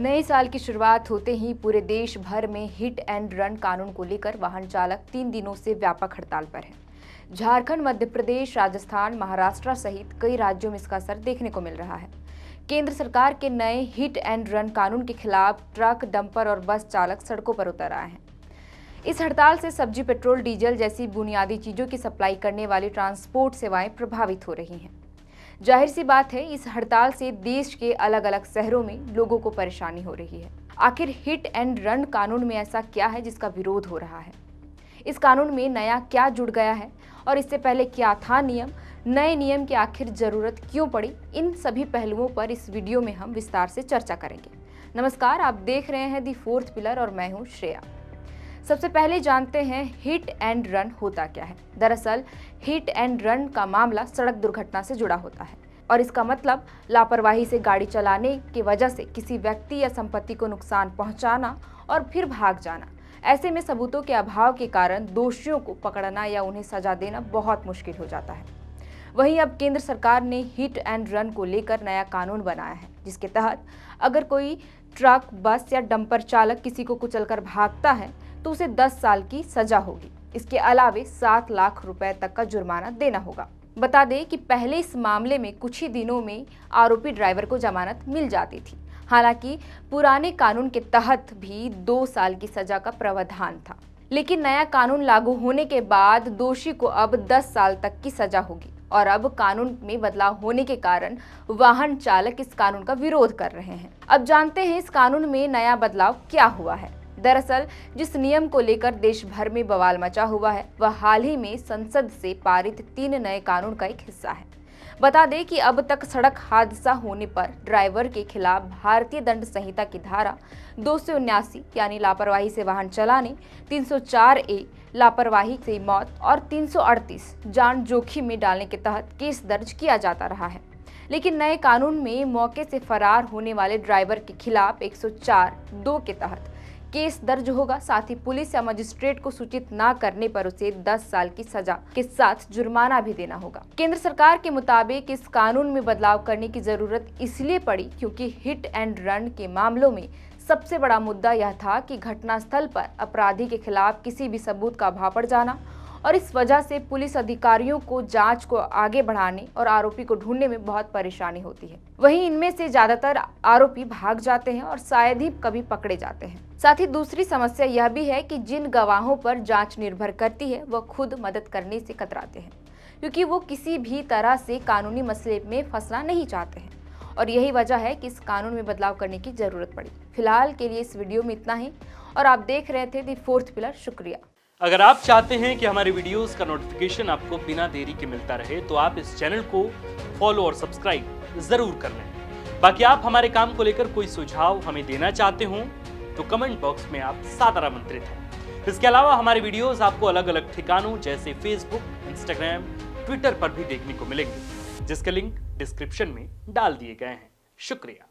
नए साल की शुरुआत होते ही पूरे देश भर में हिट एंड रन कानून को लेकर वाहन चालक 3 दिनों से व्यापक हड़ताल पर हैं। झारखंड, मध्य प्रदेश, राजस्थान, महाराष्ट्र सहित कई राज्यों में इसका असर देखने को मिल रहा है। केंद्र सरकार के नए हिट एंड रन कानून के खिलाफ ट्रक, डंपर और बस चालक सड़कों पर उतर आए हैं। इस हड़ताल से सब्जी, पेट्रोल, डीजल जैसी बुनियादी चीजों की सप्लाई करने वाली ट्रांसपोर्ट सेवाएं प्रभावित हो रही हैं। जाहिर सी बात है, इस हड़ताल से देश के अलग अलग शहरों में लोगों को परेशानी हो रही है। आखिर हिट एंड रन कानून में ऐसा क्या है जिसका विरोध हो रहा है? इस कानून में नया क्या जुड़ गया है और इससे पहले क्या था नियम? नए नियम की आखिर जरूरत क्यों पड़ी? इन सभी पहलुओं पर इस वीडियो में हम विस्तार से चर्चा करेंगे। नमस्कार, आप देख रहे हैं दी फोर्थ पिलर और मैं हूं श्रेया। सबसे पहले जानते हैं हिट एंड रन होता क्या है। दरअसल हिट एंड रन का मामला सड़क दुर्घटना से जुड़ा होता है और इसका मतलब लापरवाही से गाड़ी चलाने की वजह से किसी व्यक्ति या संपत्ति को नुकसान पहुंचाना और फिर भाग जाना। ऐसे में सबूतों के अभाव के कारण दोषियों को पकड़ना या उन्हें सजा देना बहुत मुश्किल हो जाता है। वहीं अब केंद्र सरकार ने हिट एंड रन को लेकर नया कानून बनाया है, जिसके तहत अगर कोई ट्रक, बस या डंपर चालक किसी को कुचलकर भागता है तो उसे 10 साल की सजा होगी। इसके अलावे 7 लाख रुपए तक का जुर्माना देना होगा। बता दें कि पहले इस मामले में कुछ ही दिनों में आरोपी ड्राइवर को जमानत मिल जाती थी। हालांकि पुराने कानून के तहत भी 2 साल की सजा का प्रावधान था, लेकिन नया कानून लागू होने के बाद दोषी को अब 10 साल तक की सजा होगी और अब कानून में बदलाव होने के कारण वाहन चालक इस कानून का विरोध कर रहे हैं। अब जानते हैं इस कानून में नया बदलाव क्या हुआ है। दरअसल जिस नियम को लेकर देश भर में बवाल मचा हुआ है वह हाल ही में संसद से पारित 3 नए कानून का एक हिस्सा है। बता दें कि अब तक सड़क हादसा होने पर ड्राइवर के खिलाफ भारतीय दंड संहिता की धारा 279 यानी लापरवाही से वाहन चलाने, 304A लापरवाही से मौत और 338 जान जोखिम में डालने के तहत केस दर्ज किया जाता रहा है। लेकिन नए कानून में मौके से फरार होने वाले ड्राइवर के खिलाफ 104(2) के तहत केस दर्ज होगा। साथ ही पुलिस या मजिस्ट्रेट को सूचित न करने पर उसे 10 साल की सजा के साथ जुर्माना भी देना होगा। केंद्र सरकार के मुताबिक इस कानून में बदलाव करने की जरूरत इसलिए पड़ी क्योंकि हिट एंड रन के मामलों में सबसे बड़ा मुद्दा यह था कि घटनास्थल पर अपराधी के खिलाफ किसी भी सबूत का अभाव पड़ जाना और इस वजह से पुलिस अधिकारियों को जांच को आगे बढ़ाने और आरोपी को ढूंढने में बहुत परेशानी होती है। वहीं इनमें से ज्यादातर आरोपी भाग जाते हैं और शायद ही कभी पकड़े जाते हैं। साथ ही दूसरी समस्या यह भी है कि जिन गवाहों पर जांच निर्भर करती है वह खुद मदद करने से कतराते हैं, क्योंकि वो किसी भी तरह से कानूनी मसले में फंसना नहीं चाहते हैं और यही वजह है कि इस कानून में बदलाव करने की जरूरत पड़ी। फिलहाल के लिए इस वीडियो में इतना ही और आप देख रहे थे दी फोर्थ पिलर। शुक्रिया। अगर आप चाहते हैं कि हमारे वीडियोस का नोटिफिकेशन आपको बिना देरी के मिलता रहे तो आप इस चैनल को फॉलो और सब्सक्राइब जरूर कर लें। बाकी आप हमारे काम को लेकर कोई सुझाव हमें देना चाहते हो तो कमेंट बॉक्स में आप सादर आमंत्रित हैं। इसके अलावा हमारे वीडियोस आपको अलग अलग ठिकानों जैसे फेसबुक, इंस्टाग्राम, ट्विटर पर भी देखने को मिलेंगे, जिसके लिंक डिस्क्रिप्शन में डाल दिए गए हैं। शुक्रिया।